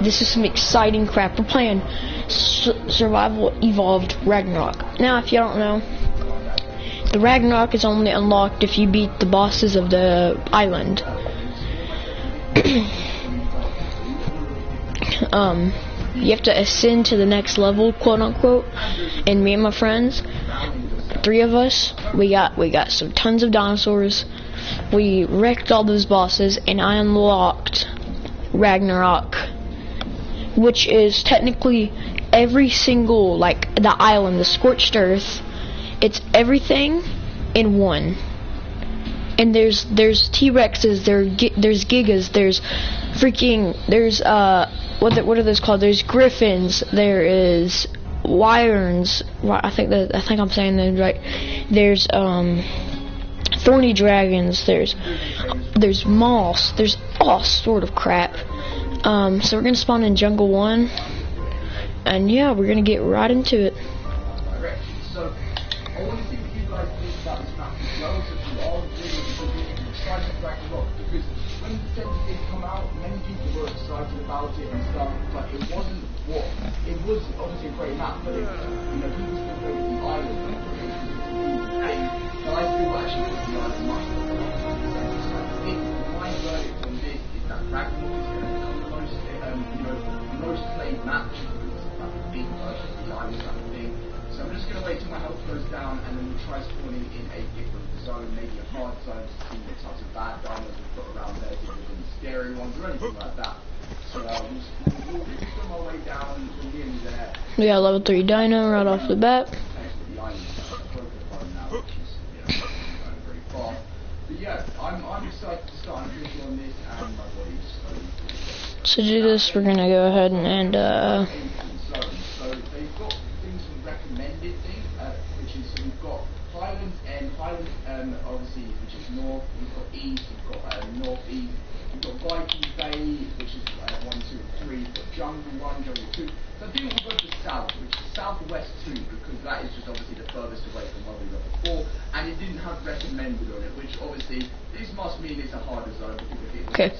This is some exciting crap. We're playing Survival Evolved Ragnarok. Now, if you don't know, the Ragnarok is only unlocked if you beat the bosses of the island. You have to ascend to the next level, quote unquote. And me and my friends, 3 of us, we got some tons of dinosaurs. We wrecked all those bosses, and I unlocked Ragnarok, which is technically every single, like, the island, the scorched earth. It's everything in one. And there's T-Rexes, there's Gigas, there's what are those called? There's Griffins, there is Wyverns, I think I'm saying that right. There's Thorny Dragons, there's Moss, there's all sort of crap. So we're gonna spawn in Jungle 1, and yeah, we're gonna get right into it. So I want to see what you guys think about this map as well. So if you are really excited about Ragnarok, because when the December did come out, many people were excited about it and stuff, but it wasn't what it was. Obviously a great map, but people still go to the island. But I feel actually the island much more. So I think my verdict on this is that Ragnarok is going to become the most played map, because it's like a big version of the island kind of thing. So I'm just going to wait till my health goes down, and then we'll try spawning in a different zone, maybe a hard zone, to see what types of bad dinos we've got around there, different scary ones or anything like that. So we'll just on my way down, we'll be in there. We got level 3 dino right off the bat. The island's now, which is going very fast. But yeah, I'm excited to start. I'm pretty on this, and my body's slowly. So to do this, we're gonna go ahead and So they've got things from recommended things, which is, so we've got Highlands, obviously, which is north. We've got east. We've got northeast. We've got Viking Bay, which is 1, 2, 3. We've got Jungle 1, Jungle 2. So I think we'll go to south, which is southwest 2, because that is just obviously the furthest away from where we were before, and it didn't have recommended on it, which obviously this must mean it's a harder zone. okay.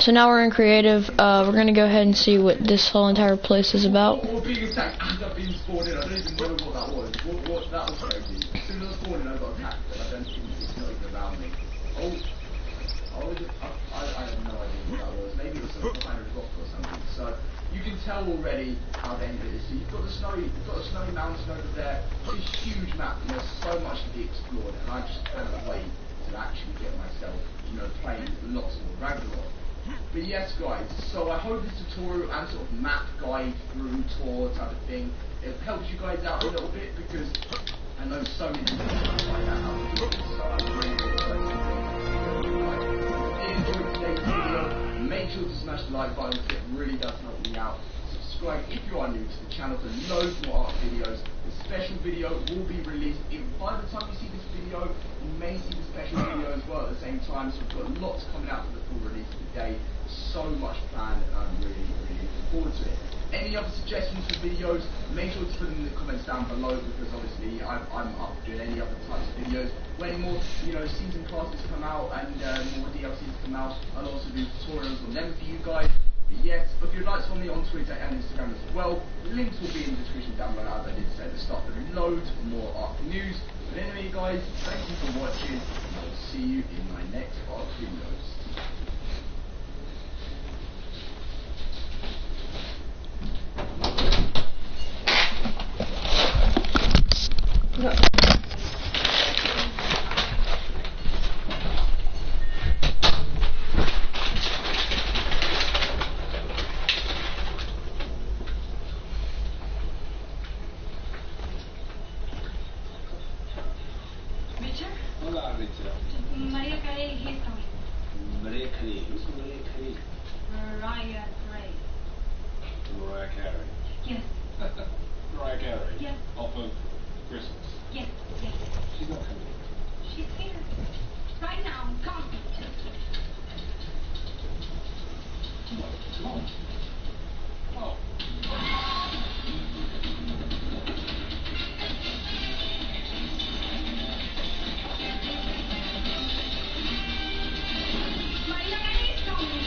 So now we're in creative. We're gonna go ahead and see what this whole entire place is about. Or being attacked and I've been spawned in. I don't even know what that was. What that was crazy. As soon as I spawned in, I got attacked, but I don't think it's not even around me. I have no idea what that was. Maybe it was some kind of rock or something. So you can tell already how dangerous it is. So you've got the snowy mountain over there. It's a huge map, and there's so much to be explored, and I just can't wait to actually get myself, playing lots more Ragnarok. But yes, guys, so I hope this tutorial and sort of map guide through tour type of thing, it helps you guys out a little bit, because I know so many people find out how to do it, so I'm really excited to if you enjoyed today's video, make sure to smash the like button, it really does help me out. Subscribe if you are new to the channel for loads more art videos. The special video will be released. By the time you see this video, you may see the special video as well at the same time. So we've got lots coming out for the full release today. So much planned, and I'm really, really looking forward to it. Any other suggestions for videos, make sure to put them in the comments down below, because obviously I'm up for doing any other types of videos. When more, season classes come out and more DLCs come out, I'll also do tutorials on them for you guys. But yes, if you'd like to follow me on Twitter and Instagram as well, the links will be in the description down below, as I did say at the start. There are loads more art news. But anyway, guys, thank you for watching, and I'll see you in my next art videos. Hola, Richard. Maria Carey, he's coming. Maria Carey. Who's Maria Carey? Mariah Carey. Mariah Carey. Yes. Mariah Carey? Yes. Off of Christmas? Yes, yes. She's not coming. She's here. Right now. Come. Come on. Oh. Maria Carey is coming.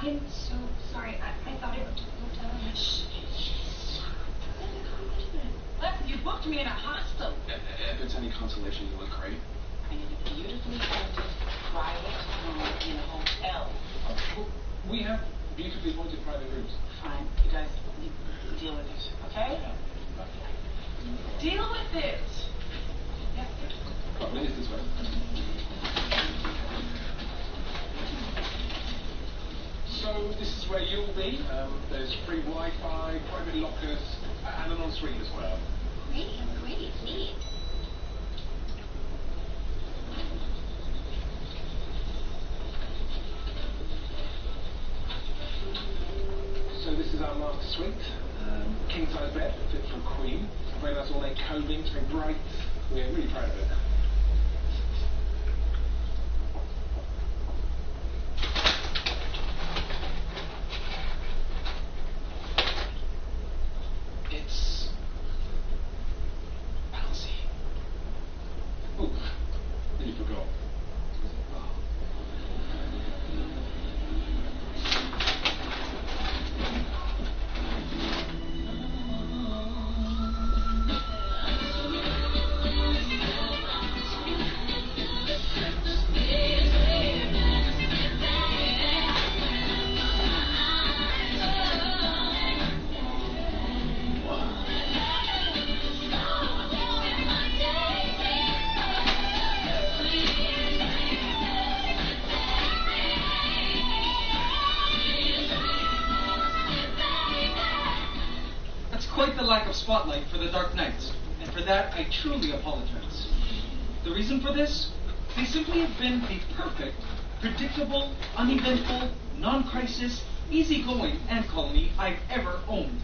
am so sorry. I thought it was just a hotel. Shh. You booked me in a hostel. If it's any consolation, you look great. I need a beautifully appointed private room in a hotel. We have beautifully appointed private rooms. Fine. You guys deal with it, okay? Deal with it. Yes. Oh, it is this way. So this is where you'll be. There's free Wi-Fi, private lockers, and an ensuite as well. Great, neat. So this is our master suite. King size bed, fit for a queen. Very nice ornate coding, it's very bright. We're really proud of it. It's bouncy. Oh, nearly forgot. That's quite the lack of spotlight for the Dark Knights, and for that I truly apologize. The reason for this? They simply have been the perfect, predictable, uneventful, non-crisis, easygoing ant colony I've ever owned.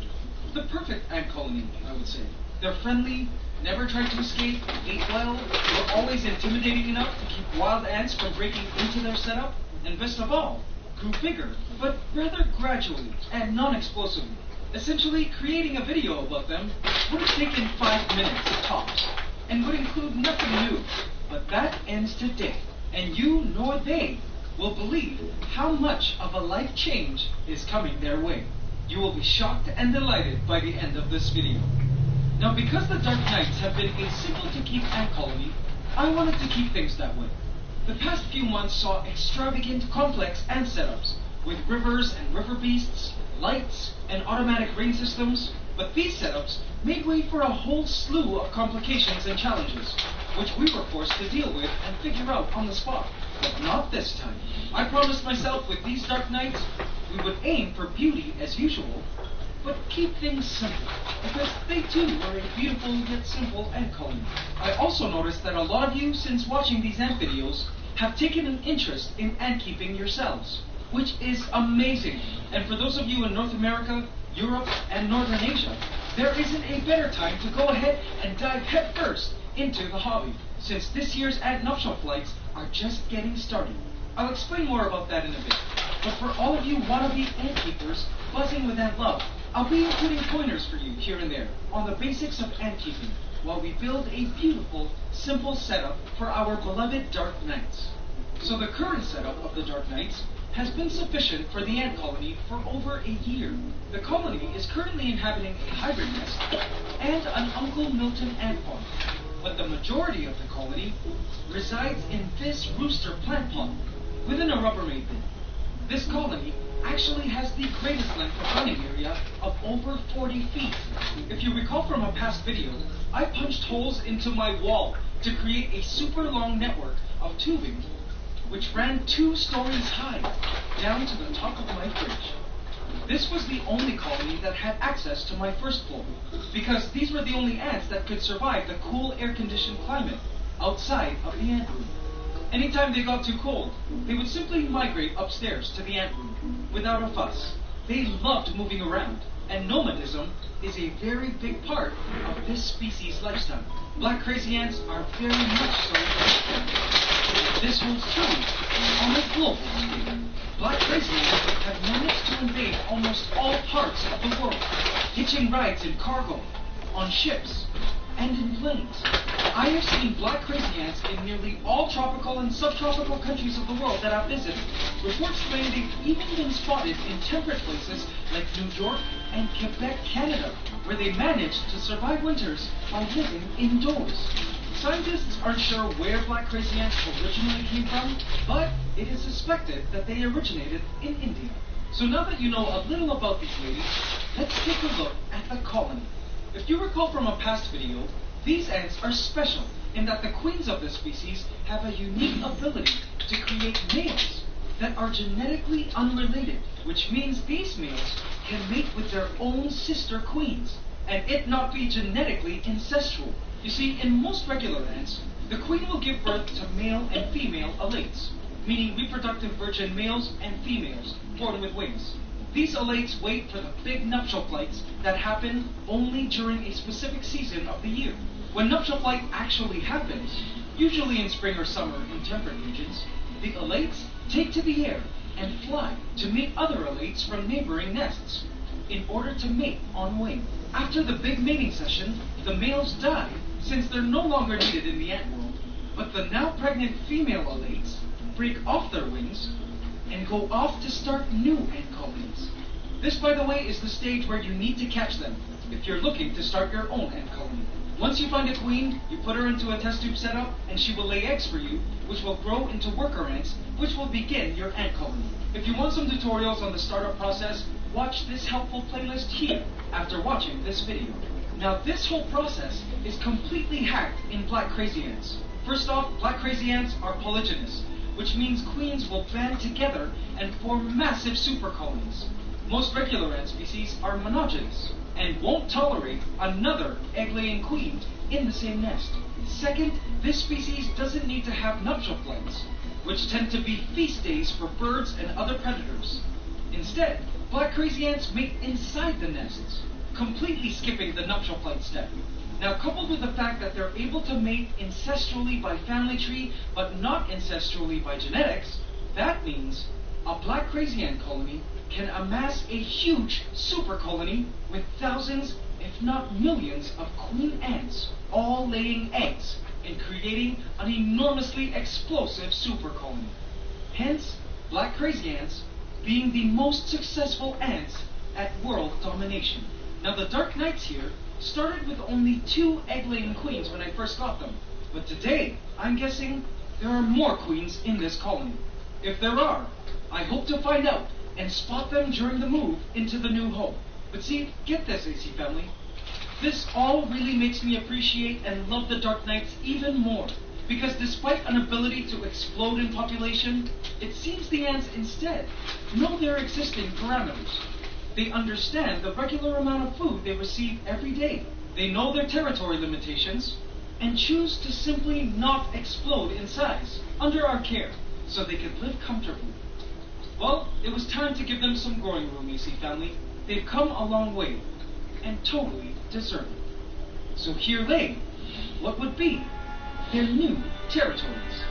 The perfect ant colony, I would say. They're friendly, never tried to escape, ate well, were always intimidating enough to keep wild ants from breaking into their setup, and best of all, grew bigger, but rather gradually and non-explosively. Essentially, creating a video about them would have taken 5 minutes tops, and would include nothing new. But that ends today, and you nor they will believe how much of a life change is coming their way. You will be shocked and delighted by the end of this video. Now, because the Dark Knights have been a simple-to-keep ant colony, I wanted to keep things that way. The past few months saw extravagant, complex ant setups, with rivers and river beasts, lights, and automatic rain systems, but these setups made way for a whole slew of complications and challenges, which we were forced to deal with and figure out on the spot. But not this time. I promised myself with these Dark Knights, we would aim for beauty as usual, but keep things simple, because they too are a beautiful yet simple ant colony. I also noticed that a lot of you, since watching these ant videos, have taken an interest in ant keeping yourselves, which is amazing. And for those of you in North America, Europe, and Northern Asia, there isn't a better time to go ahead and dive headfirst into the hobby, since this year's ant nuptial flights are just getting started. I'll explain more about that in a bit. But for all of you wannabe ant keepers buzzing with ant love, I'll be including pointers for you here and there on the basics of ant keeping, while we build a beautiful, simple setup for our beloved Dark Knights. So the current setup of the Dark Knights has been sufficient for the ant colony for over a year. The colony is currently inhabiting a hybrid nest and an Uncle Milton ant farm, but the majority of the colony resides in this rooster plant pot within a Rubbermaid bin. This colony actually has the greatest length of running area of over 40 feet. If you recall from a past video, I punched holes into my wall to create a super long network of tubing which ran 2 stories high down to the top of my fridge. This was the only colony that had access to my first floor, because these were the only ants that could survive the cool air-conditioned climate outside of the ant room. Anytime they got too cold, they would simply migrate upstairs to the ant room without a fuss. They loved moving around, and nomadism is a very big part of this species' lifestyle. Black crazy ants are very much so. This holds true on a global scale. Black crazy ants have managed to invade almost all parts of the world, hitching rides in cargo, on ships, and in plains. I have seen black crazy ants in nearly all tropical and subtropical countries of the world that I've visited. Reports claim they've even been spotted in temperate places like New York and Quebec, Canada, where they managed to survive winters by living indoors. Scientists aren't sure where black crazy ants originally came from, but it is suspected that they originated in India. So now that you know a little about these ladies, let's take a look at the colony. If you recall from a past video, these ants are special in that the queens of this species have a unique ability to create males that are genetically unrelated, which means these males can mate with their own sister queens, and it not be genetically incestual. You see, in most regular ants, the queen will give birth to male and female alates, meaning reproductive virgin males and females born with wings. These alates wait for the big nuptial flights that happen only during a specific season of the year. When nuptial flight actually happens, usually in spring or summer in temperate regions, the alates take to the air and fly to meet other alates from neighboring nests in order to mate on wing. After the big mating session, the males die since they're no longer needed in the ant world, but the now pregnant female alates break off their wings and go off to start new ant colonies. This, by the way, is the stage where you need to catch them if you're looking to start your own ant colony. Once you find a queen, you put her into a test tube setup, and she will lay eggs for you, which will grow into worker ants, which will begin your ant colony. If you want some tutorials on the startup process, watch this helpful playlist here after watching this video. Now, this whole process is completely hacked in black crazy ants. First off, black crazy ants are polygynous, which means queens will band together and form massive super colonies. Most regular ant species are monogynous and won't tolerate another egg-laying queen in the same nest. Second, this species doesn't need to have nuptial flights, which tend to be feast days for birds and other predators. Instead, black crazy ants mate inside the nests, completely skipping the nuptial flight step. Now, coupled with the fact that they're able to mate ancestrally by family tree, but not ancestrally by genetics, that means a black crazy ant colony can amass a huge super colony with thousands, if not millions, of queen ants, all laying eggs and creating an enormously explosive super colony. Hence, black crazy ants being the most successful ants at world domination. Now, the Dark Knights here started with only 2 egg-laying queens when I first got them, but today I'm guessing there are more queens in this colony. If there are, I hope to find out and spot them during the move into the new home. But see, get this, AC family. This all really makes me appreciate and love the Dark Knights even more, because despite an ability to explode in population, it seems the ants instead know their existing parameters. They understand the regular amount of food they receive every day. They know their territory limitations and choose to simply not explode in size under our care so they can live comfortably. Well, it was time to give them some growing room, AC family. They've come a long way and totally deserve it. So here lay what would be their new territories.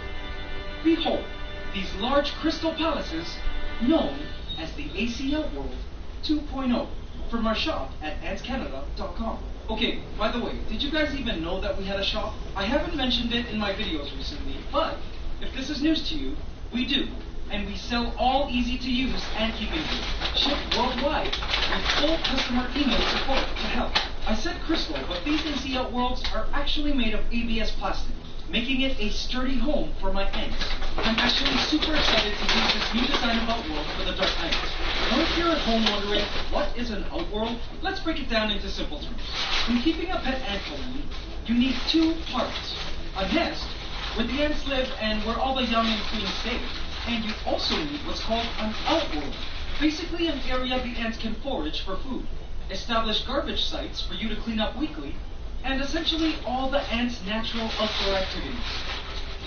Behold, these large crystal palaces known as the AC Outworld 2.0 from our shop at antscanada.com. Okay, by the way, did you guys even know that we had a shop? I haven't mentioned it in my videos recently, but if this is news to you, we do. And we sell all easy-to-use ant-keeping gear, shipped worldwide, with full customer email support to help. I said crystal, but these AC Outworlds are actually made of ABS plastic, making it a sturdy home for my ants. I'm actually super excited to use this new design of Outworld for the Dark Knights. Now if you're at home wondering, what is an Outworld? Let's break it down into simple terms. When keeping a pet ant colony, you need 2 parts. A nest, where the ants live and where all the young and queens stay. And you also need what's called an outworld, basically an area the ants can forage for food, establish garbage sites for you to clean up weekly, and essentially all the ants' natural outdoor activities.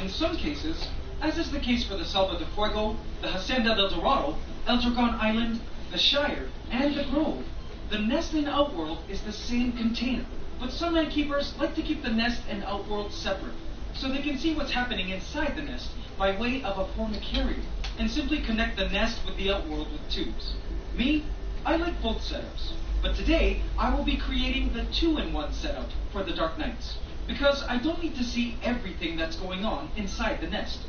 In some cases, as is the case for the Selva de Fuego, the Hacienda del Dorado, El Dragon Island, the Shire, and the Grove, the nest and outworld is the same container, but some ant keepers like to keep the nest and outworld separate, so they can see what's happening inside the nest by way of a formicarrier, and simply connect the nest with the outworld with tubes. Me, I like both setups, but today I will be creating the 2-in-1 setup for the Dark Knights, because I don't need to see everything that's going on inside the nest.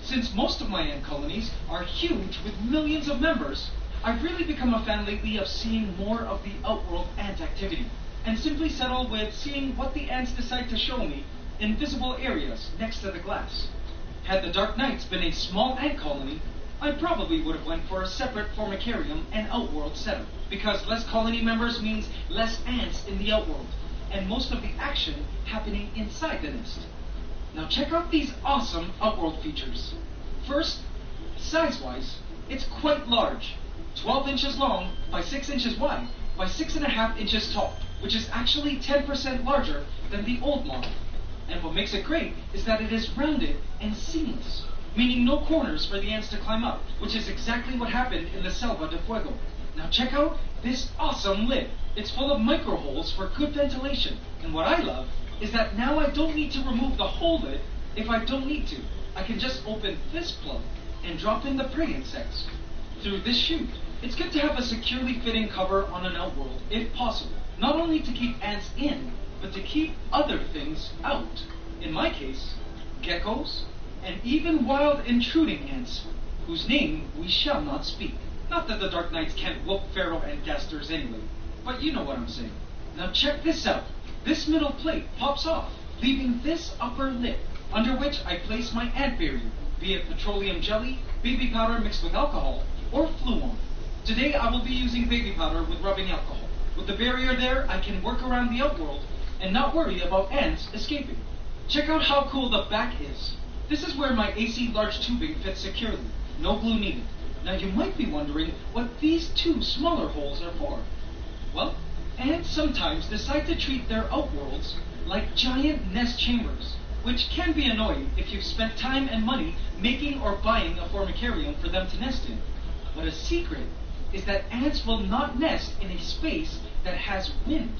Since most of my ant colonies are huge with millions of members, I've really become a fan lately of seeing more of the outworld ant activity, and simply settle with seeing what the ants decide to show me in visible areas next to the glass. Had the Dark Knights been a small ant colony, I probably would have went for a separate formicarium and outworld setup, because less colony members means less ants in the outworld, and most of the action happening inside the nest. Now check out these awesome outworld features. First, size-wise, it's quite large. 12 inches long by 6 inches wide by 6.5 inches tall, which is actually 10% larger than the old model. And what makes it great is that it is rounded and seamless, meaning no corners for the ants to climb up, which is exactly what happened in the Selva de Fuego. Now check out this awesome lid. It's full of micro holes for good ventilation, and what I love is that now I don't need to remove the whole lid if I don't need to. I can just open this plug and drop in the prey insects through this chute. It's good to have a securely fitting cover on an outworld if possible, not only to keep ants in, but to keep other things out. In my case, geckos, and even wild intruding ants, whose name we shall not speak. Not that the Dark Knights can't whoop feral ant gasters anyway, but you know what I'm saying. Now check this out. This middle plate pops off, leaving this upper lip, under which I place my ant barrier, be it petroleum jelly, baby powder mixed with alcohol, or fluon. Today I will be using baby powder with rubbing alcohol. With the barrier there, I can work around the outworld and not worry about ants escaping. Check out how cool the back is. This is where my AC large tubing fits securely. No glue needed. Now you might be wondering what these two smaller holes are for. Well, ants sometimes decide to treat their outworlds like giant nest chambers, which can be annoying if you've spent time and money making or buying a formicarium for them to nest in. But a secret is that ants will not nest in a space that has wind.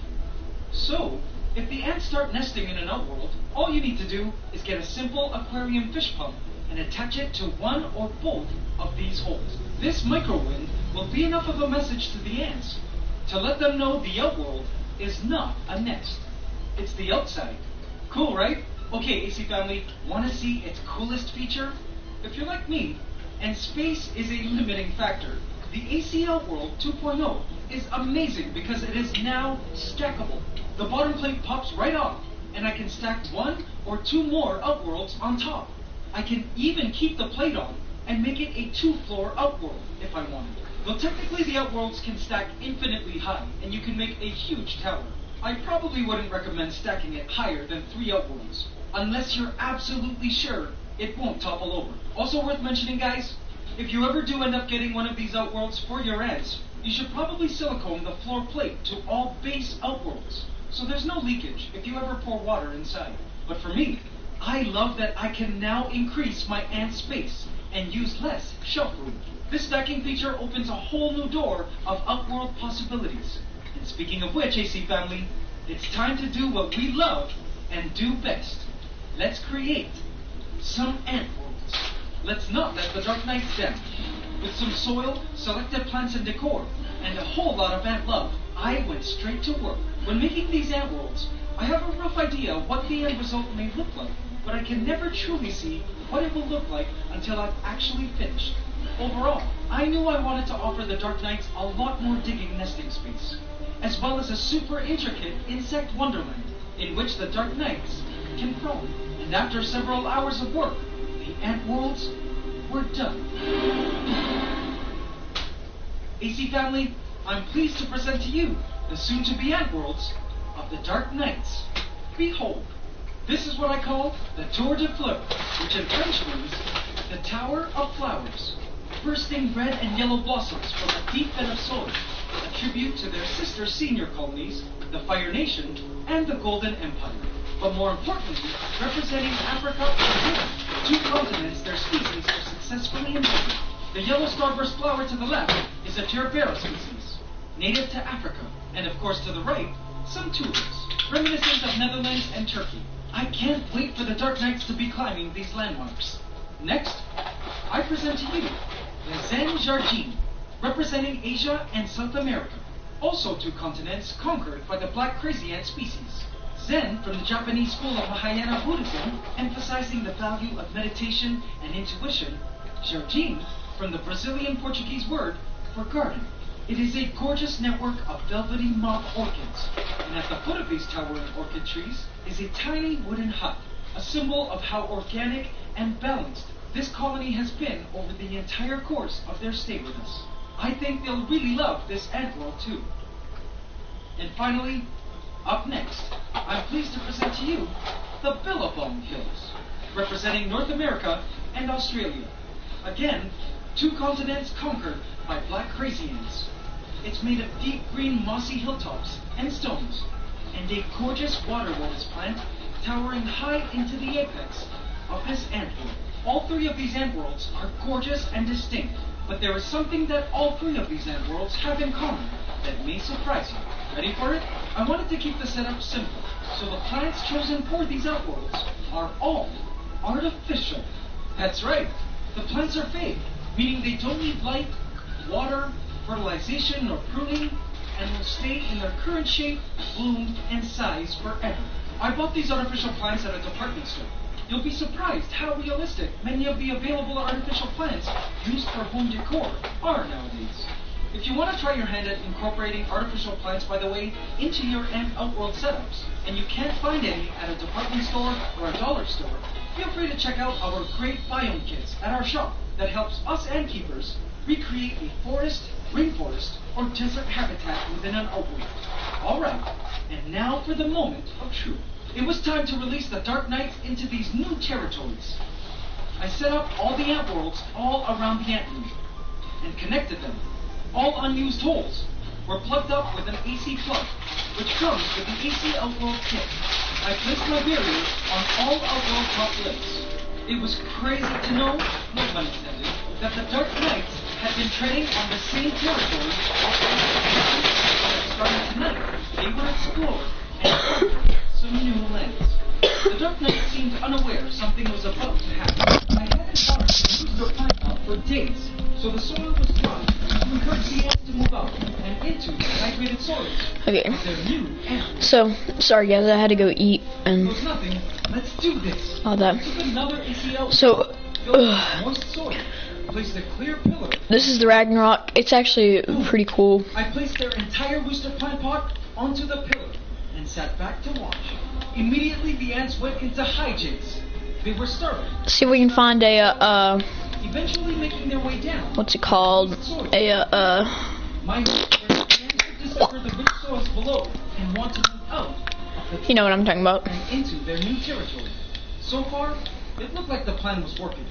So, if the ants start nesting in an outworld, all you need to do is get a simple aquarium fish pump and attach it to one or both of these holes. This microwind will be enough of a message to the ants to let them know the outworld is not a nest. It's the outside. Cool, right? Okay, AC family, want to see its coolest feature? If you're like me, and space is a limiting factor, the AC Outworld 2.0 is amazing because it is now stackable. The bottom plate pops right off, and I can stack 1 or 2 more Outworlds on top. I can even keep the plate on and make it a 2-floor Outworld if I wanted. Though technically the Outworlds can stack infinitely high, and you can make a huge tower. I probably wouldn't recommend stacking it higher than 3 Outworlds, unless you're absolutely sure it won't topple over. Also worth mentioning, guys, if you ever do end up getting one of these Outworlds for your ants, you should probably silicone the floor plate to all base Outworlds, so there's no leakage if you ever pour water inside. But for me, I love that I can now increase my ant space and use less shelf room. This stacking feature opens a whole new door of Outworld possibilities. And speaking of which, AC family, it's time to do what we love and do best. Let's create some ant worlds. Let's not let the Dark Knights down. With some soil, selected plants and decor, and a whole lot of ant love, I went straight to work. When making these ant worlds, I have a rough idea of what the end result may look like, but I can never truly see what it will look like until I've actually finished. Overall, I knew I wanted to offer the Dark Knights a lot more digging nesting space, as well as a super intricate insect wonderland in which the Dark Knights can roam. And after several hours of work, the ant worlds were done. AC family, I'm pleased to present to you the soon-to-be ant worlds of the Dark Knights. Behold, this is what I call the Tour de Fleurs, which in French means the Tower of Flowers, bursting red and yellow blossoms from a deep bed of soil, a tribute to their sister senior colonies, the Fire Nation and the Golden Empire. But more importantly, representing Africa and Europe, 2 continents their species are successfully invaded. The yellow starburst flower to the left is a Terbera species, native to Africa, and of course to the right, some tulips, reminiscent of Netherlands and Turkey. I can't wait for the Dark Knights to be climbing these landmarks. Next, I present to you the Zen Jardin, representing Asia and South America. Also 2 continents conquered by the black crazy ant species. Zen from the Japanese school of Mahayana Buddhism, emphasizing the value of meditation and intuition. Jardim from the Brazilian Portuguese word for garden. It is a gorgeous network of velvety moth orchids, and at the foot of these towering orchid trees is a tiny wooden hut, a symbol of how organic and balanced this colony has been over the entire course of their stay with us. I think they'll really love this ant world too. And finally, up next, I'm pleased to present to you the Billabong Hills, representing North America and Australia. Again, 2 continents conquered by black crazy ants. It's made of deep green mossy hilltops and stones, and a gorgeous water lotus plant towering high into the apex of this ant world. All 3 of these ant worlds are gorgeous and distinct, but there is something that all 3 of these ant worlds have in common that may surprise you. Ready for it? I wanted to keep the setup simple, so the plants chosen for these outworlds are all artificial. That's right, the plants are fake, meaning they don't need light, water, fertilization, or pruning, and will stay in their current shape, bloom, and size forever. I bought these artificial plants at a department store. You'll be surprised how realistic many of the available artificial plants used for home decor are nowadays. If you want to try your hand at incorporating artificial plants, by the way, into your ant outworld setups, and you can't find any at a department store or a dollar store, feel free to check out our great biome kits at our shop that helps us ant keepers recreate a forest, rainforest, or desert habitat within an outworld. Alright, and now for the moment of truth. It was time to release the Dark Knights into these new territories. I set up all the ant worlds all around the ant room and connected them. All unused holes were plugged up with an AC plug, which comes with the AC Outworld kit. I placed my barriers on all Outworld top lists. It was crazy to know, no pun intended, that the Dark Knights had been treading on the same territory. Starting tonight, they were explored and conquered some new lands. The Dark Knight seemed unaware something was about to happen. I hadn't watered the booster plant out for days, so the soil was dry to encourage the ants to move out and into the hydrated soils. Okay. They're new ants. So, sorry guys, I had to go eat and There's nothing. Let's do this. all that. Took another ACL. So, filled with moist soil. Placed a clear pillar. this is the Ragnarok. It's actually pretty cool. I placed their entire rooster plant pot onto the pillar and sat back to watch. Immediately the ants went into hijinks. They were starving. See if we can find a Eventually making their way down. what's it called? My hope was that the ants would discover the rich soils below and want to move out of the You know what I'm talking about. and into their new territory. So far, it looked like the plan was working.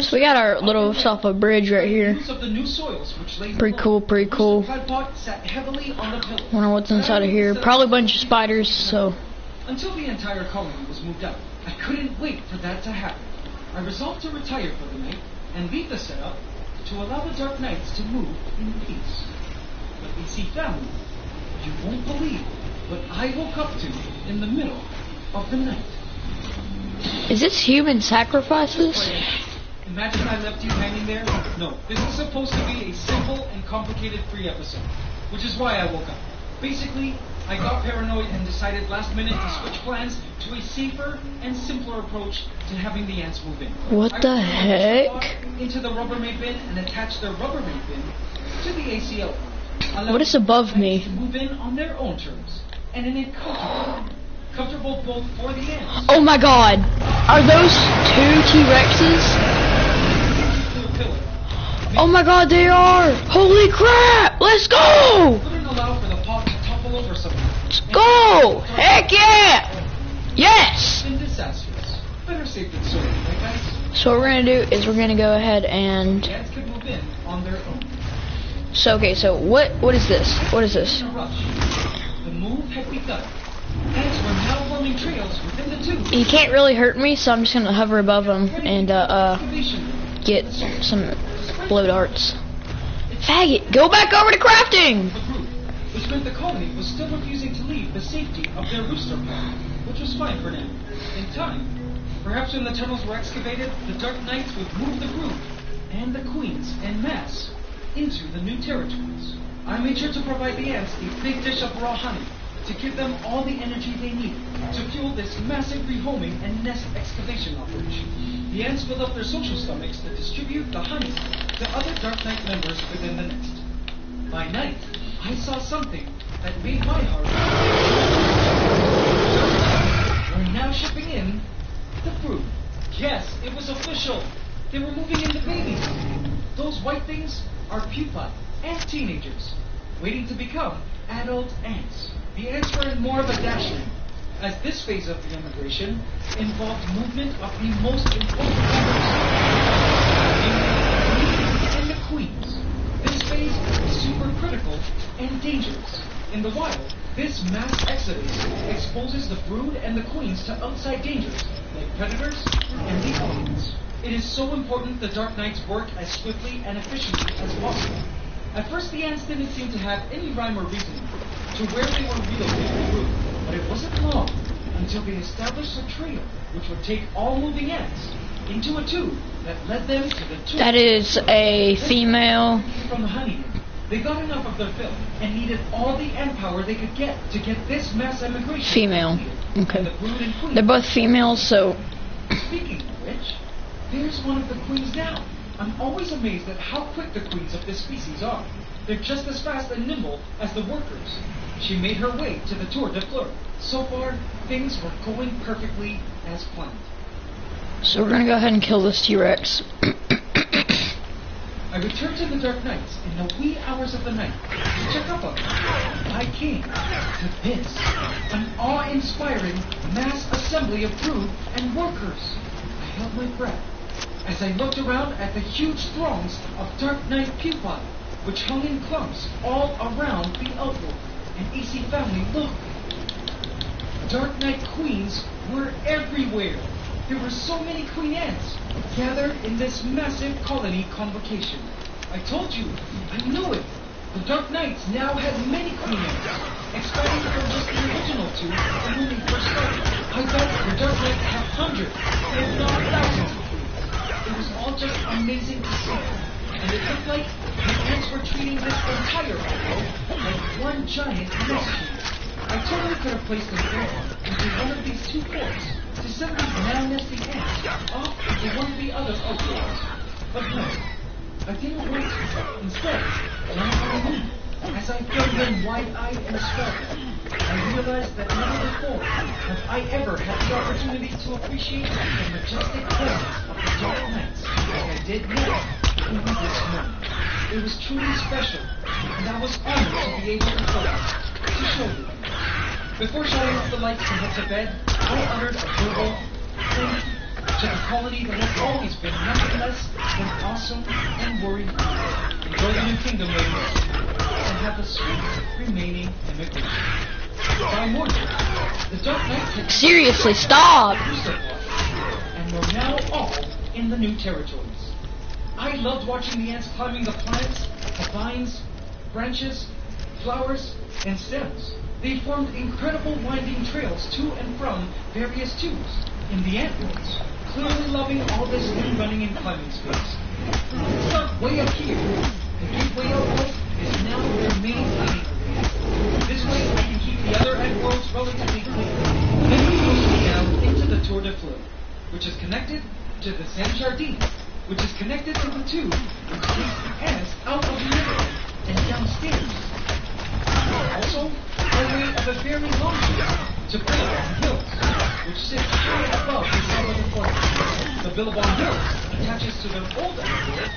So we got our little self-a bridge right here. Use of the new soils, which lay Pretty below. cool, pretty cool. The plant pot sat heavily on the pillar. Wonder what's inside of here. Probably a bunch of spiders, so Until the entire colony was moved out, I couldn't wait for that to happen. I resolved to retire for the night and leave the setup to allow the Dark Knights to move in peace. But you see, family, you won't believe what I woke up to in the middle of the night. is this human sacrifices? Imagine I left you hanging there. No, this is supposed to be a simple and complicated free episode, which is why I woke up. Basically, I got paranoid and decided last minute to switch plans to a safer and simpler approach to having the ants move in. What the heck? Into the Rubbermaid bin and attach the Rubbermaid bin to the ACL. What is above me? To move in on their own terms and in a comfortable both for the ants. Oh my god! Are those 2 T-Rexes? Oh my god, they are! Holy crap! Let's go! Couldn't allow for the pot to topple over something. Let's go! Heck yeah! Yes! Been disastrous. Better safe than sorry, right guys? So what we're gonna do is we're gonna go ahead and The ants could move in on their own. so okay, so what is this? What is this? In a rush, the move had begun. Ants were now forming trails within the tube. He can't really hurt me, so I'm just gonna hover above him and Excavation. get some blow darts. Faggot, go back over to crafting! The group, which meant the colony was still refusing to leave the safety of their rooster pond, which was fine for now. In time, perhaps when the tunnels were excavated, the Dark Knights would move the group and the queens en masse into the new territories. I made sure to provide the ants a big dish of raw honey to give them all the energy they need to fuel this massive rehoming and nest excavation operation. The ants fill up their social stomachs to distribute the honey to other Dark Knight members within the nest. By night, I saw something that made my heart. We're now shipping in the fruit. Yes, it was official. They were moving in the babies. Those white things are pupae and teenagers, waiting to become adult ants. The ants were in more of a dash now, as this phase of the immigration involved movement of the most important members, and the queens. This phase is super critical and dangerous. In the wild, this mass exodus exposes the brood and the queens to outside dangers like predators and the elements. It is so important the Dark Knights work as swiftly and efficiently as possible. At first, the ants didn't seem to have any rhyme or reason to where they were relocated through, but it wasn't long until they established a trail which would take all moving ants into a tube that led them to the tube. That is a female. From the honey, they got enough of their fill and needed all the ant power they could get to get this mass emigration. Female. Okay. And the brood and queen. They're both females, so. Speaking of which, there's one of the queens now. I'm always amazed at how quick the queens of this species are. They're just as fast and nimble as the workers. She made her way to the Tour de Fleur. So far, things were going perfectly as planned. So we're gonna go ahead and kill this T-Rex. I returned to the Dark Knights in the wee hours of the night to check up on them. I came to this, an awe-inspiring mass assembly of brood and workers. I held my breath as I looked around at the huge throngs of Dark Knight pupae, which hung in clumps all around the outworld. And AC family, look! Dark Knight queens were everywhere. There were so many queen ants gathered in this massive colony convocation. I told you, I knew it. The Dark Knights now had many queen ants, expanding from just the original two when we first started. I bet the Dark Knights have hundreds, if not thousands of queens. It was all just amazing to see. And it looked like the ants were treating this entire outworld like one giant nest tree. I totally could have placed them all into one of these two forts to send these now nesting ants off into one of the other outworlds. But no, I didn't want to. Instead, now I knew. As I filled them wide-eyed and spellbound, I realized that never before have I ever had the opportunity to appreciate the majestic presence of the Dark Knights like I did now. This morning. It was truly special, and I was honored to be able to show you. Before shutting off the lights to head to bed, I uttered a verbal thank you to the colony that has always been nothing less than awesome and worry-free. Enjoy the new kingdom, ladies, and have a sweet remaining immigration. By morning, the Dark Knights had Seriously, stop! and were now all in the new territories. I loved watching the ants climbing the plants, the vines, branches, flowers, and stems. They formed incredible winding trails to and from various tubes in the ant worlds, clearly loving all this new running and climbing space. Let's start way up here. The gateway outworld is now their main hiding area. This way I can keep the other ant worlds relatively clean. Then we go down into the Tour de Fleur, which is connected to the Saint Jardin, which is connected to the tube which takes the ants out of the river and downstairs. Also, by way of a very long trip to Billabong Hills, which sits high above the center of the forest. The Billabong Hills attaches to their old airport,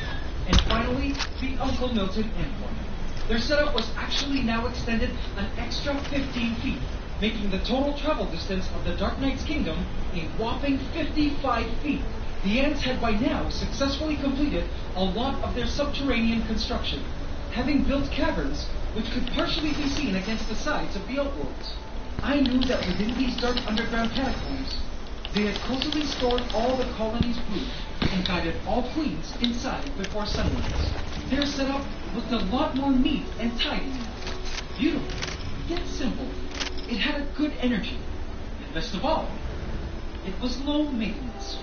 and finally, the Uncle Milton Airport. Their setup was actually now extended an extra 15 feet, making the total travel distance of the Dark Knight's kingdom a whopping 55 feet. The ants had by now successfully completed a lot of their subterranean construction, having built caverns which could partially be seen against the sides of the outworlds. I knew that within these dark underground catacombs, they had cozily stored all the colony's brood and guided all queens inside before sunrise. Their setup looked a lot more neat and tidy. Beautiful, yet simple. It had a good energy. And best of all, it was low maintenance.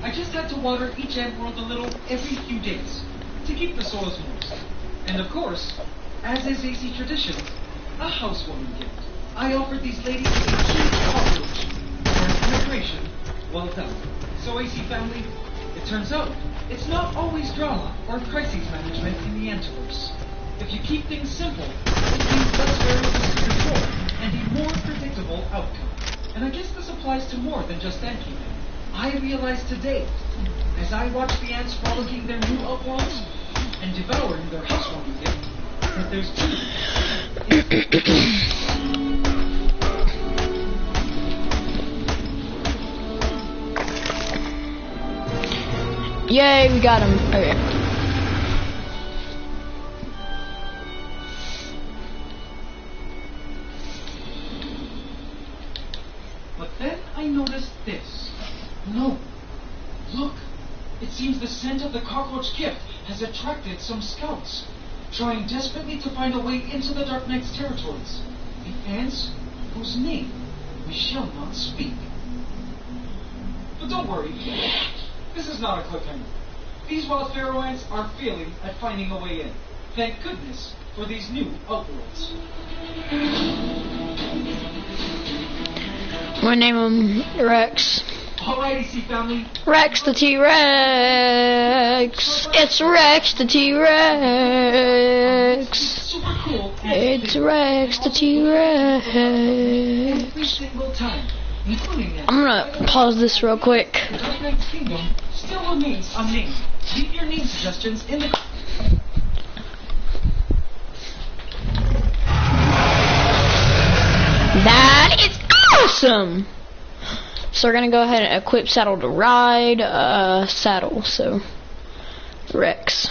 I just had to water each ant world a little every few days to keep the soils moist. And of course, as is AC tradition, a housewarming gift. I offered these ladies a huge cockroach for an immigration well done. So AC family, it turns out it's not always drama or crises management in the Antiverse. If you keep things simple, it means less variables to control and a more predictable outcome. And I guess this applies to more than just ant keeping. I realized today, as I watched the ants frolicking their new outlaws and devouring their housewarming gift, that there's two. Yay, we got him. Okay. But then I noticed this. No. Look. It seems the scent of the cockroach gift has attracted some scouts, trying desperately to find a way into the Dark Knight's territories. The ants whose name we shall not speak. But don't worry. This is not a cliffhanger. These wild pharaoh ants are failing at finding a way in. Thank goodness for these new outworlds. I'm gonna name him Rex. Alrighty, C family. Rex the T-Rex. It's Rex the T-Rex. Super cool. It's Rex the T-Rex. Every single time, including that. I'm gonna pause this real quick. The Dark Knight's kingdom still remains unnamed. Leave your name suggestions in the. That is awesome! So we're gonna go ahead and equip Saddle to ride, Saddle, so Rex.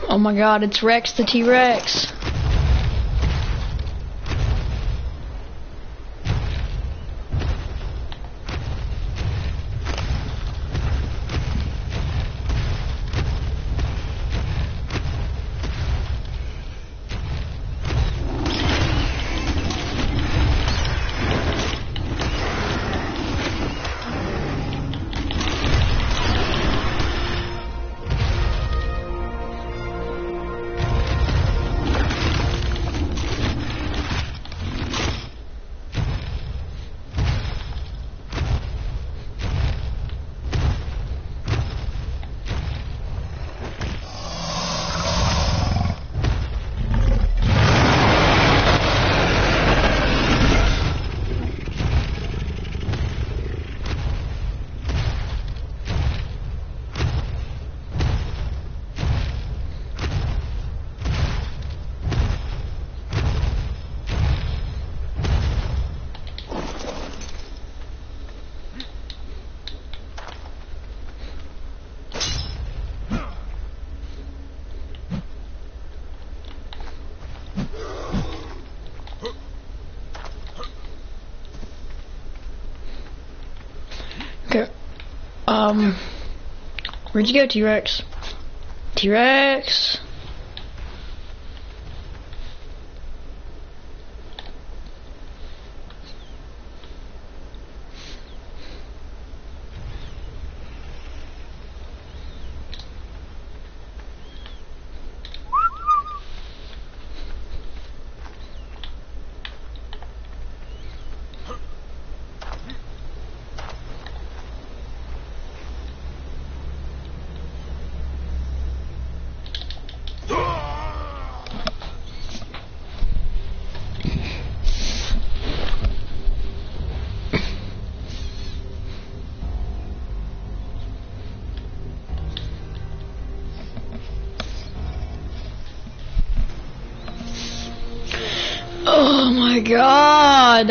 Oh my god, it's Rex the T-Rex. Okay. Where'd you go, T-Rex? T-Rex. Oh my god!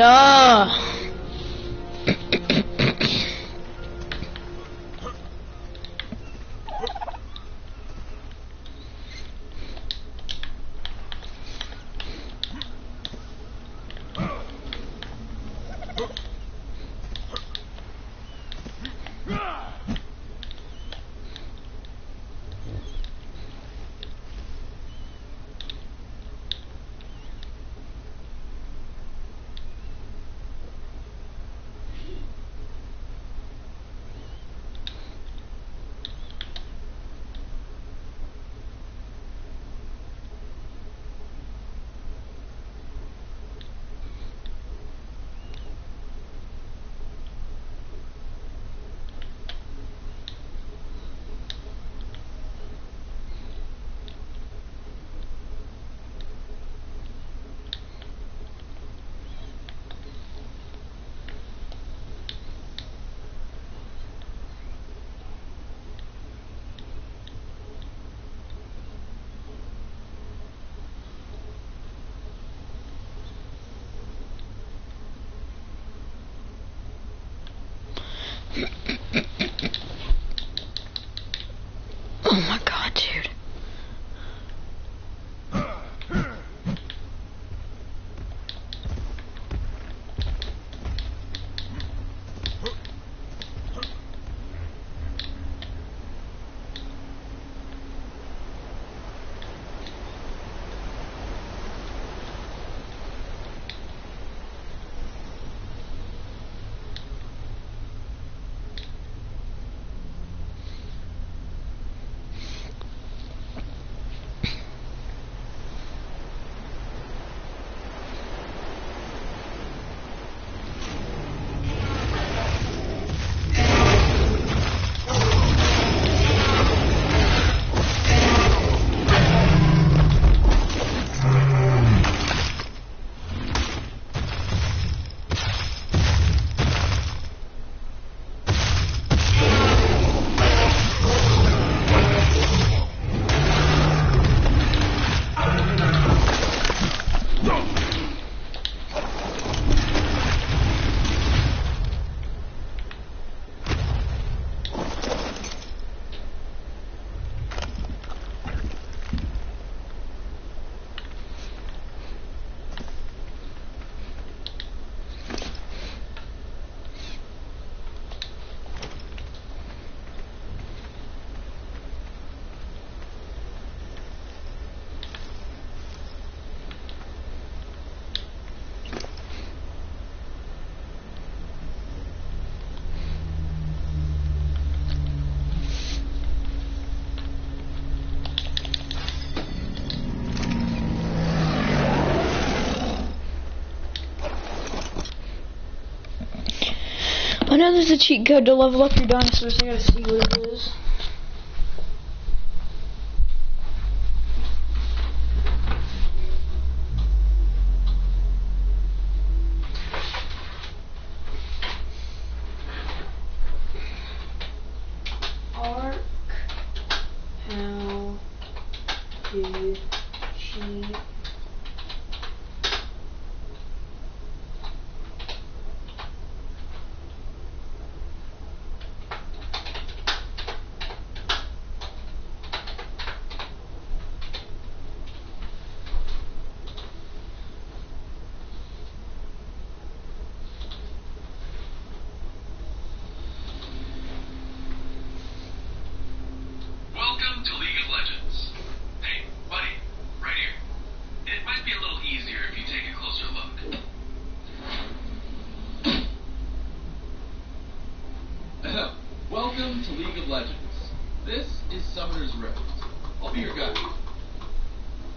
Oh my god, dude. I know there's a cheat code to level up your dinosaurs, I gotta see what it is. Arc, how to cheat. Welcome to League of Legends. Hey, buddy, right here. It might be a little easier if you take a closer look. Welcome to League of Legends. This is Summoner's Rift. I'll be your guide.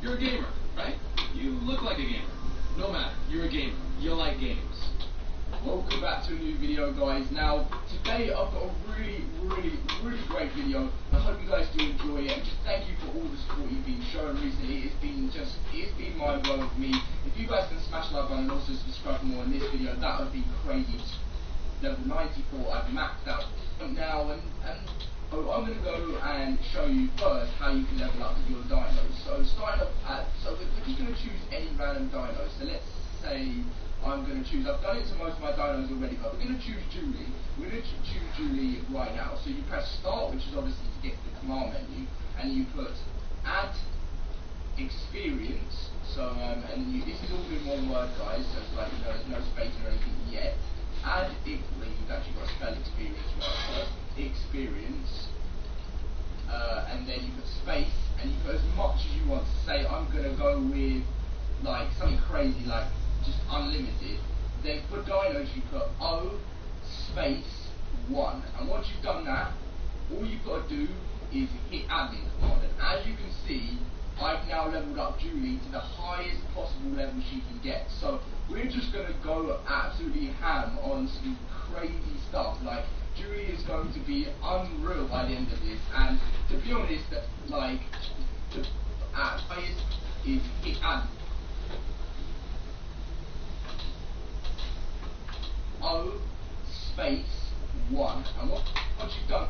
You're a gamer, right? You look like a gamer. No matter, you're a gamer. You like games. Welcome back to a new video, guys. Now, today I've got a really great video. I hope you guys do enjoy it, and just thank you for all the support you've been showing recently. It's been mind-blowing for me. If you guys can smash the like button and also subscribe for more in this video, that would be crazy. Level 94, I've maxed out now, and I'm going to go and show you first how you can level up your dinos. So starting up so we're just going to choose any random dino. So let's say I'm going to choose, I've done it to most of my dinos already, but we're going to choose Julie. We're going to choose Julie right now. So you press start, which is obviously to get to the command menu, and you put add experience. So, this is all in one word, guys, so it's like, there's no space or anything yet. Add, you've actually got to spell experience right first. Experience, and then you put space, and you put as much as you want. To say I'm going to go with like something crazy, like just unlimited. Then for dinos you put O space 1, and once you've done that, all you've got to do is hit admin command, and as you can see, I've now leveled up Julie to the highest possible level she can get. So we're just going to go absolutely ham on some crazy stuff. Like, Julie is going to be unreal by the end of this, and to be honest, like, the highest is hit admin. O space 1, and once you've done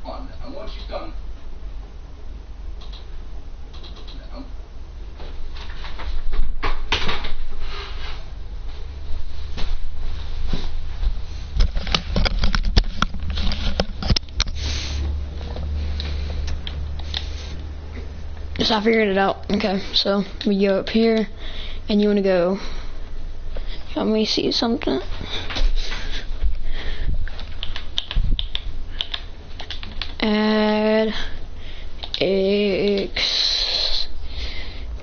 1, and once you've done So I figured it out. Okay, so we go up here, and you want to go. Let me see something. Add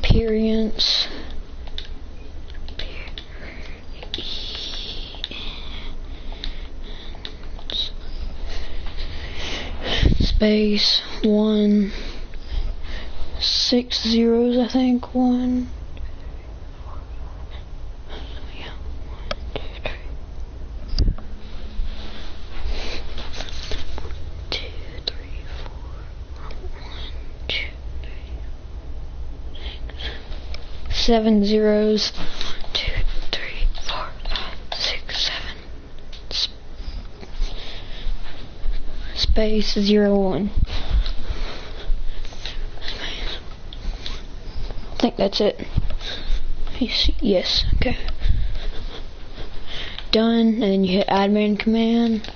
experience. Space 1 6 zeros, I think. 1. Yeah, 1, 2, 3. 2, 3, 4. 1, 2, 3, 6, 7 zeros. 1, 2, 3, 4, 5, 6, 7. Space 0, 1. I think that's it. Yes, okay. Done, and then you hit admin command.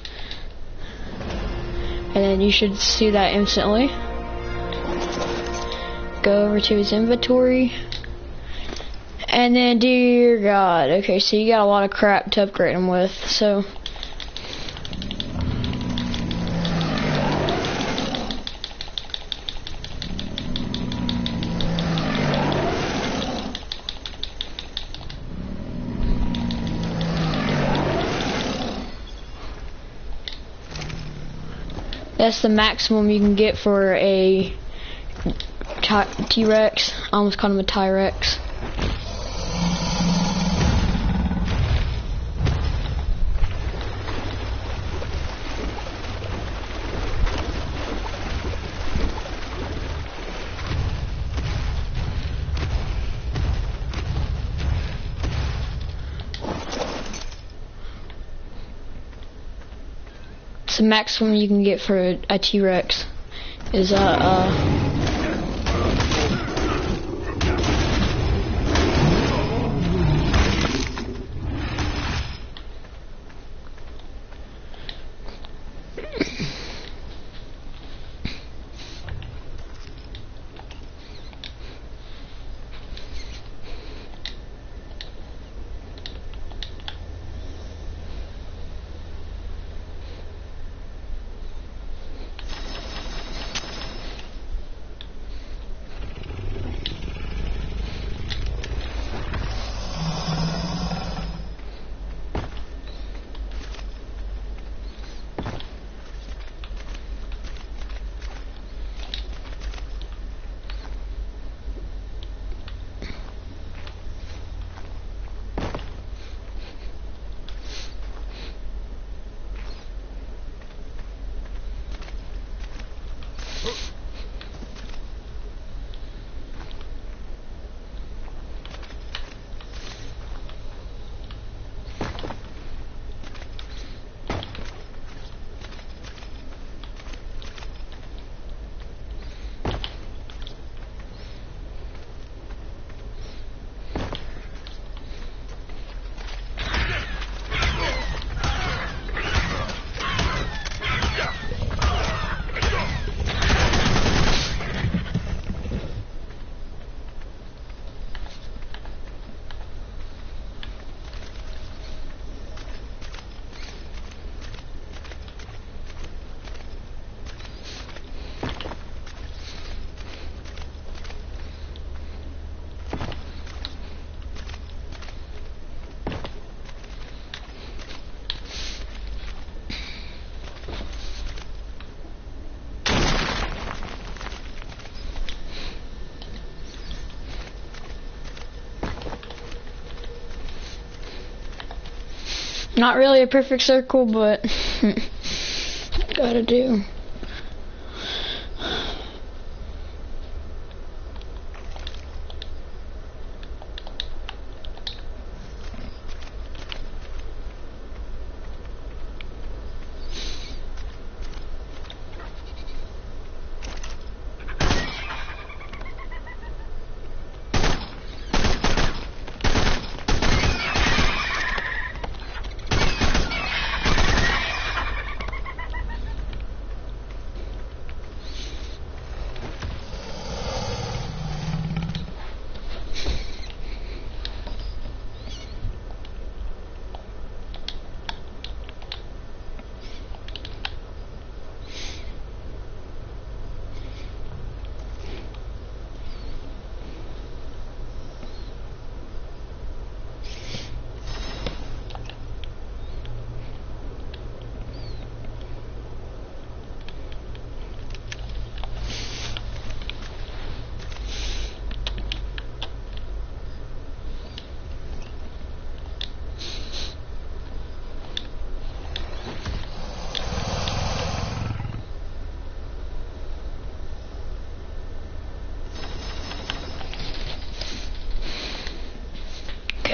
And then you should see that instantly. Go over to his inventory. And then, dear God, okay, so you got a lot of crap to upgrade him with, so. That's the maximum you can get for a T-Rex. I almost called him a T-Rex. The maximum you can get for a T-Rex is not really a perfect circle, but gotta do.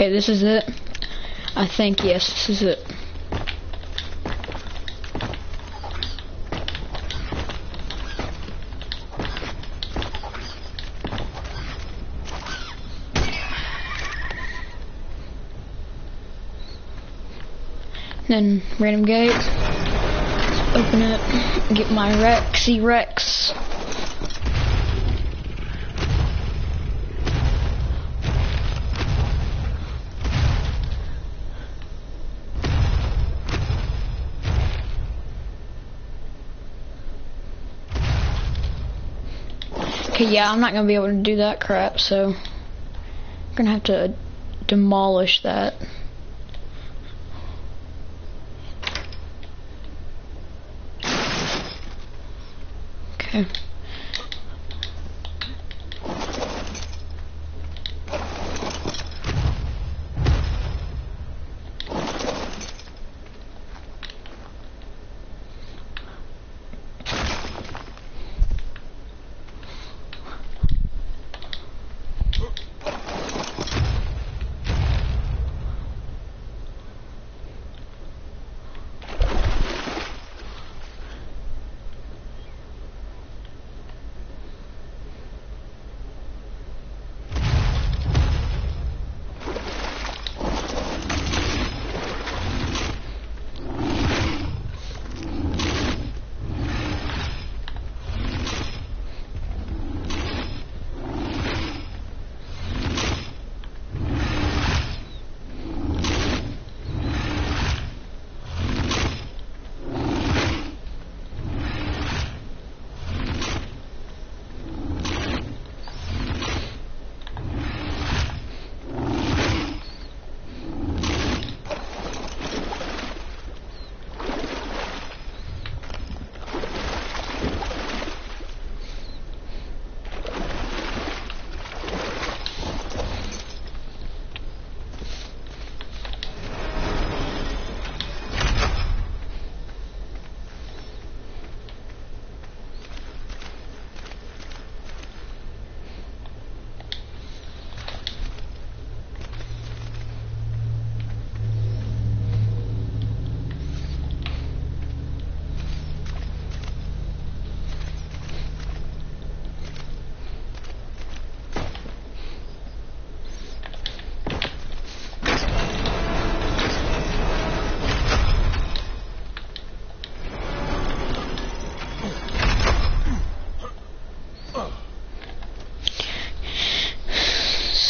Okay, this is it. I think, yes, this is it. Then random gate. Open it. Get my Rexy Rex. Okay, yeah, I'm not gonna be able to do that crap, so I'm gonna have to demolish that. Okay.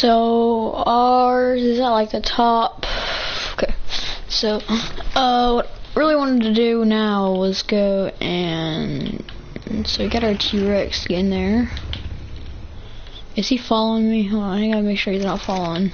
So ours is at like the top. Okay. So what I really wanted to do now was go and so we got our T-Rex in there. Is he following me? Hold on, I gotta make sure he's not following.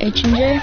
H&J.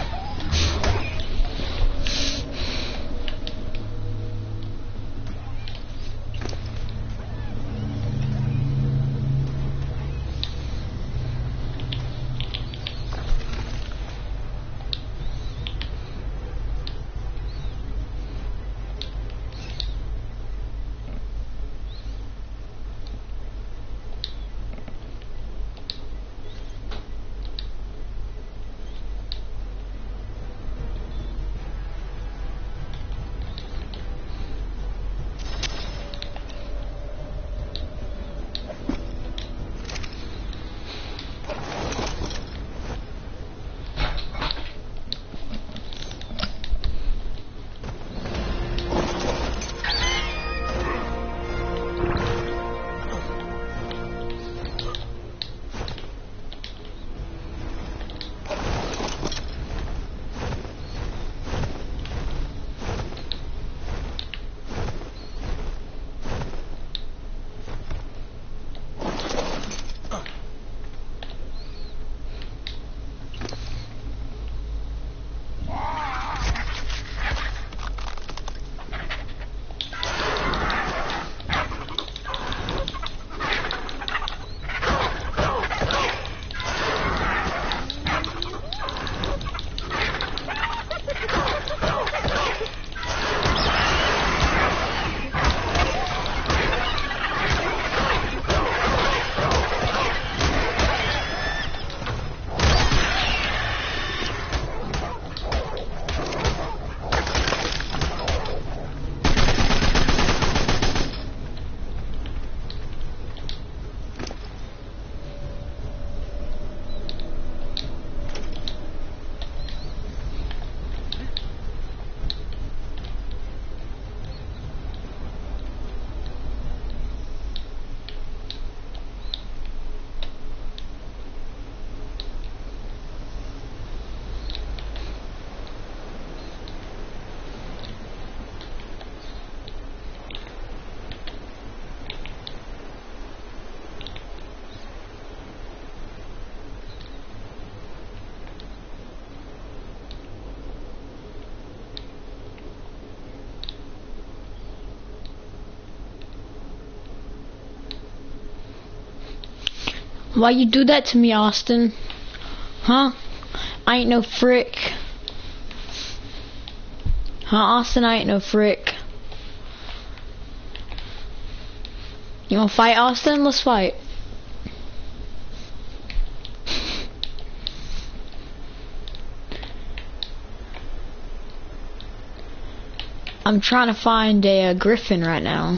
Why you do that to me, Austin? Huh? I ain't no frick. Huh, Austin? I ain't no frick. You wanna fight, Austin? Let's fight. I'm trying to find a griffin right now.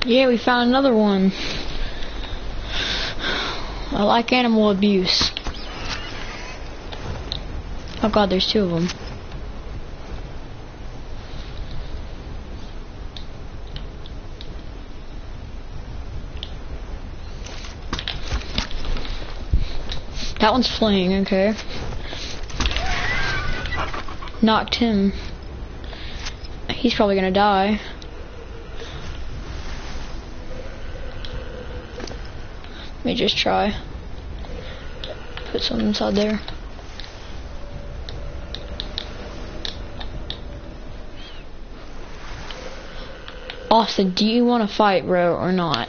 Yeah, we found another one. I like animal abuse. Oh god, there's two of them. That one's flaying, okay. Knocked him. He's probably gonna die. Let me just try. Put some inside there. Austin, do you want to fight, bro, or not?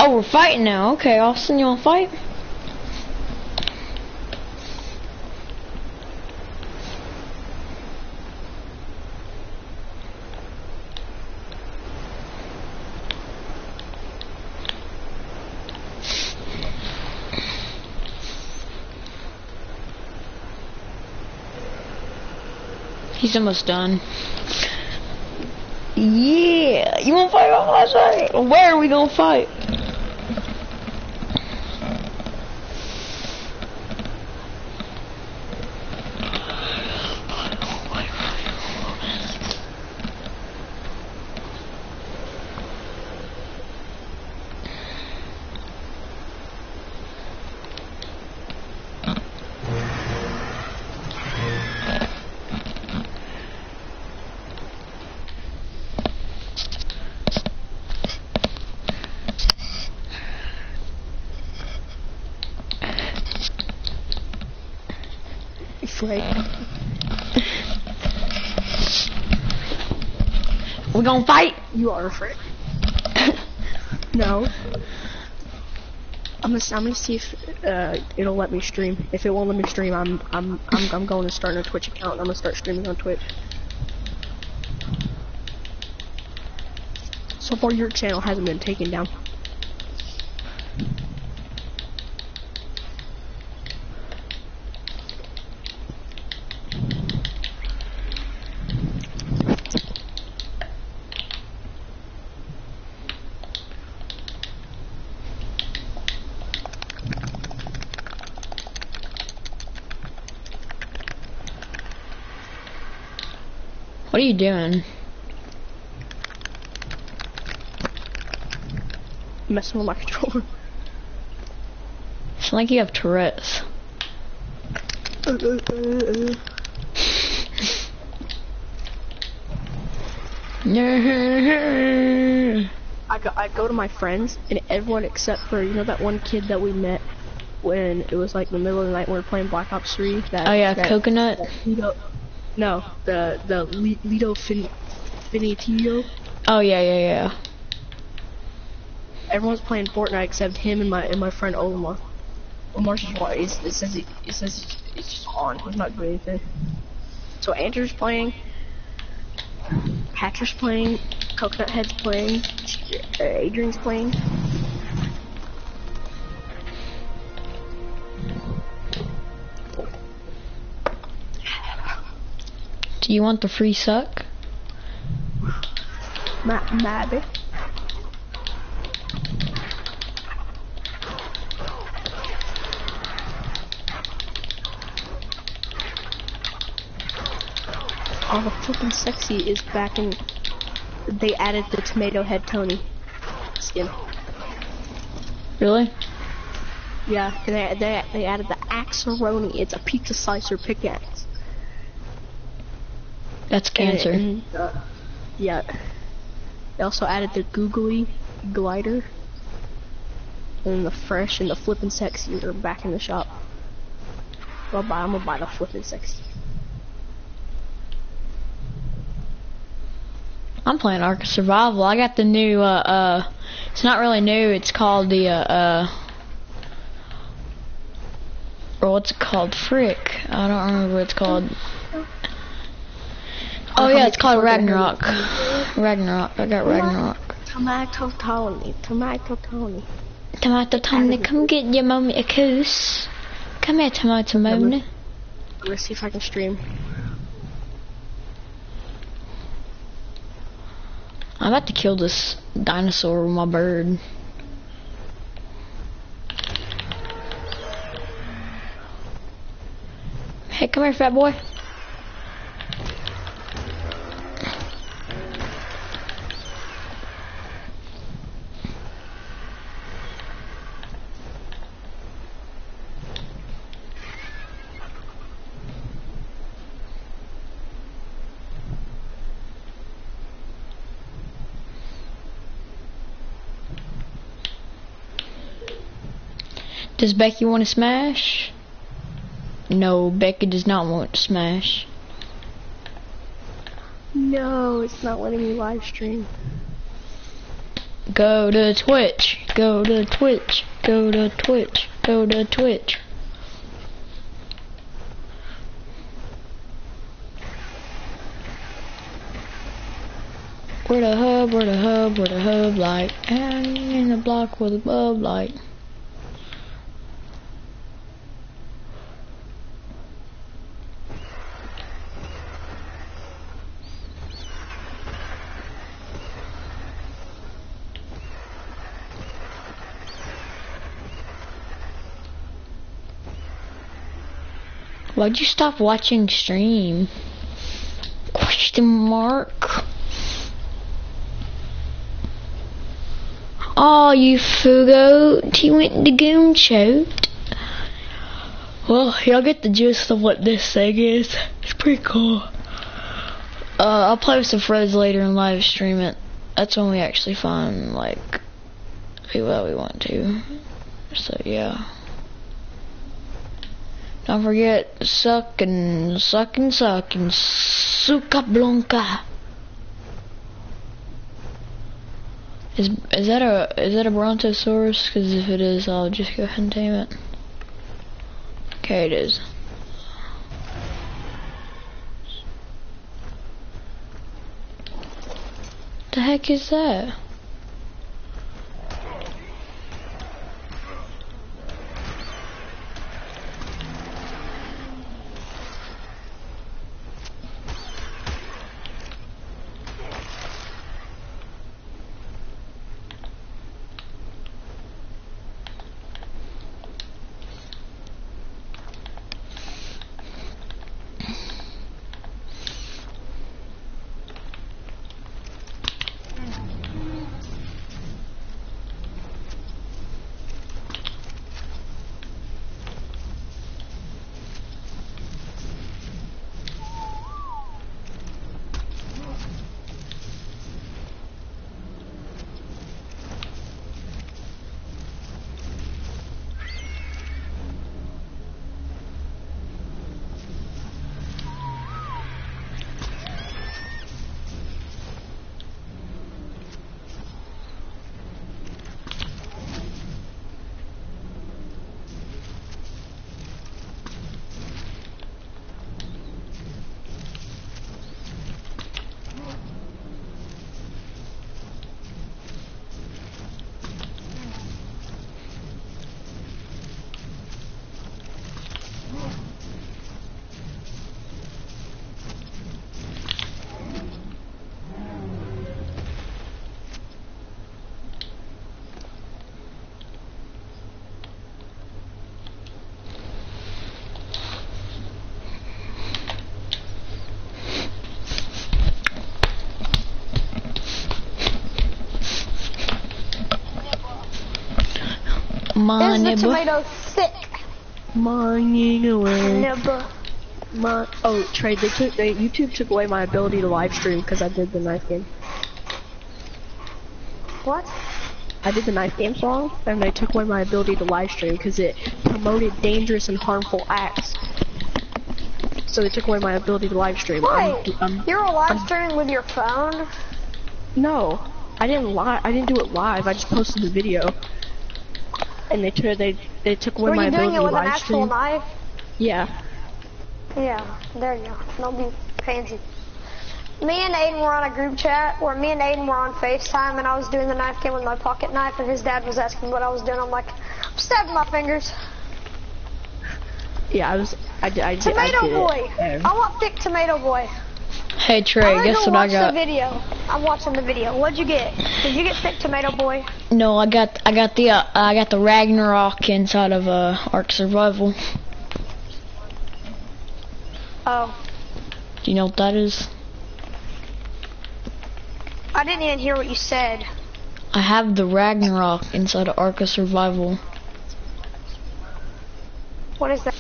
Oh, we're fighting now. Okay, Austin, you wanna fight? He's almost done. Yeah, you wanna fight on last night? Where are we gonna fight? Right. We gonna fight? You are afraid. No. I'm gonna see if it'll let me stream. If it won't let me stream, I'm going to start a Twitch account. I'm gonna start streaming on Twitch. So far, your channel hasn't been taken down. What are you doing? Messing with my controller. It's like you have Tourette's. I go to my friends, and everyone except for, you know, that one kid that we met when it was like the middle of the night when we were playing Black Ops 3. Oh yeah, Coconut. No, the Lido Finitio. Oh yeah. Everyone's playing Fortnite except him and my friend Omar. Omar's just what it says it's just on. He's not doing anything. So Andrew's playing, Patrick's playing, Coconut Head's playing, Adrian's playing. Do you want the free suck? Maybe. Oh, the flippin' sexy is back in. They added the tomato head Tony skin. Really? Yeah, and they added the Axeroni. It's a pizza slicer pickaxe. That's cancer. Yeah. They also added the googly glider. And the fresh and the flippin' sexy are back in the shop. I'm gonna buy the flippin' sexy. I'm playing Ark Survival. I got the new, it's not really new, it's called the, or what's it called? Frick. I don't remember what it's called. Oh yeah, it's called Ragnarok. Ragnarok. I got Ragnarok. Tomato Tony. Tomato Tony, come get your mommy a kiss. Come here, Tomato Mona. Let's see if I can stream. I'm about to kill this dinosaur with my bird. Hey, come here, fat boy. Does Becky want to smash? No, Becky does not want to smash. No, it's not letting me live stream. Go to Twitch. Go to Twitch. Go to Twitch. Go to Twitch. We're the hub, we're the hub, we're the hub light. Hanging in the block with a bub light. Why'd you stop watching stream? Question mark. Oh, you fugo. He went to goon chote. Well, y'all get the gist of what this thing is. It's pretty cool. I'll play with some friends later and live stream it. That's when we actually find, like, what we want to. So, yeah. Don't forget, suckin', suka blanca. Is that a brontosaurus? Because if it is, I'll just go ahead and tame it. Okay, it is. The heck is that? Is the tomato thick? Mining away. Never. Oh, Trey, YouTube took away my ability to live stream because I did the knife game. What? I did the knife game song, and they took away my ability to live stream because it promoted dangerous and harmful acts. So they took away my ability to live stream. Wait, you were live streaming with your phone? No, I didn't do it live. I just posted the video, and they took away my ability to live stream. Were you doing it with an actual knife? Yeah. Yeah, there you go. Don't be pansy. Me and Aiden were on a group chat where me and Aiden were on FaceTime, and I was doing the knife game with my pocket knife, and his dad was asking what I was doing. I'm like, I'm stabbing my fingers. Yeah, I did. Tomato boy. I want thick tomato boy. Hey Trey, guess what I got? The video. I'm watching the video. What'd you get? Did you get thick tomato boy? No, I got the Ragnarok inside of Ark Survival. Oh. Do you know what that is? I didn't even hear what you said. I have the Ragnarok inside of Ark Survival. What is that?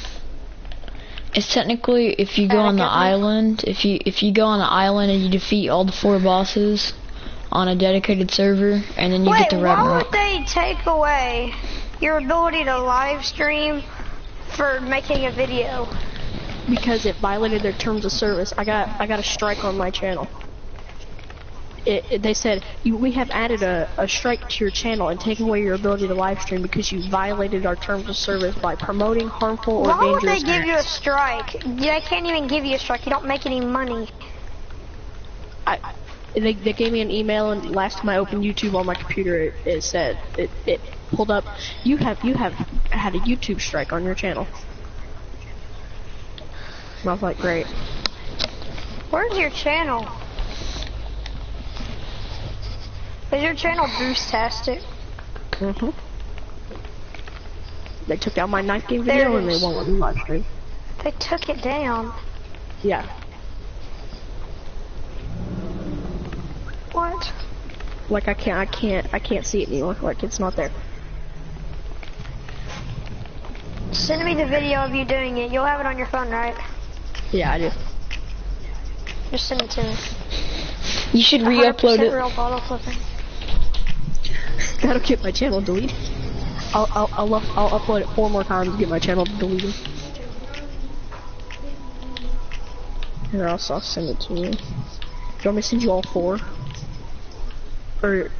It's technically if you go on the island, if you go on the island and you defeat all the 4 bosses on a dedicated server, and then you get the Ragnarok. Why would they take away your ability to live stream for making a video? Because it violated their terms of service. I got a strike on my channel. they said, we have added a strike to your channel and taken away your ability to live stream because you violated our terms of service by promoting harmful or Why would dangerous they give you a strike? They can't even give you a strike. You don't make any money. They gave me an email, and last time I opened YouTube on my computer, it said, it pulled up, you have had a YouTube strike on your channel. And I was like, great. Where's your channel? Is your channel boost-tastic? Mm-hmm. They took down my knife game video and they won't let me live stream. They took it down. Yeah. What? Like I can't see it anymore. Like it's not there. Send me the video of you doing it. You'll have it on your phone, right? Yeah, I do. Just send it to me. You should re-upload it. Real bottle flipping. That'll get my channel deleted. I'll upload it 4 more times to get my channel deleted. Here, I'll send it to you. Do you want me to send you all 4? Or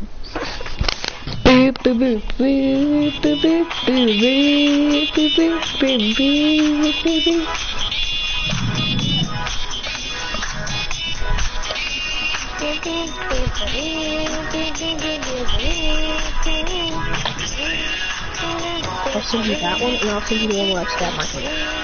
Boop boop boop boop boop boop boop boop boop boop boop boop boop. I'll send you that one, and I'll send you the one where I stab my hand.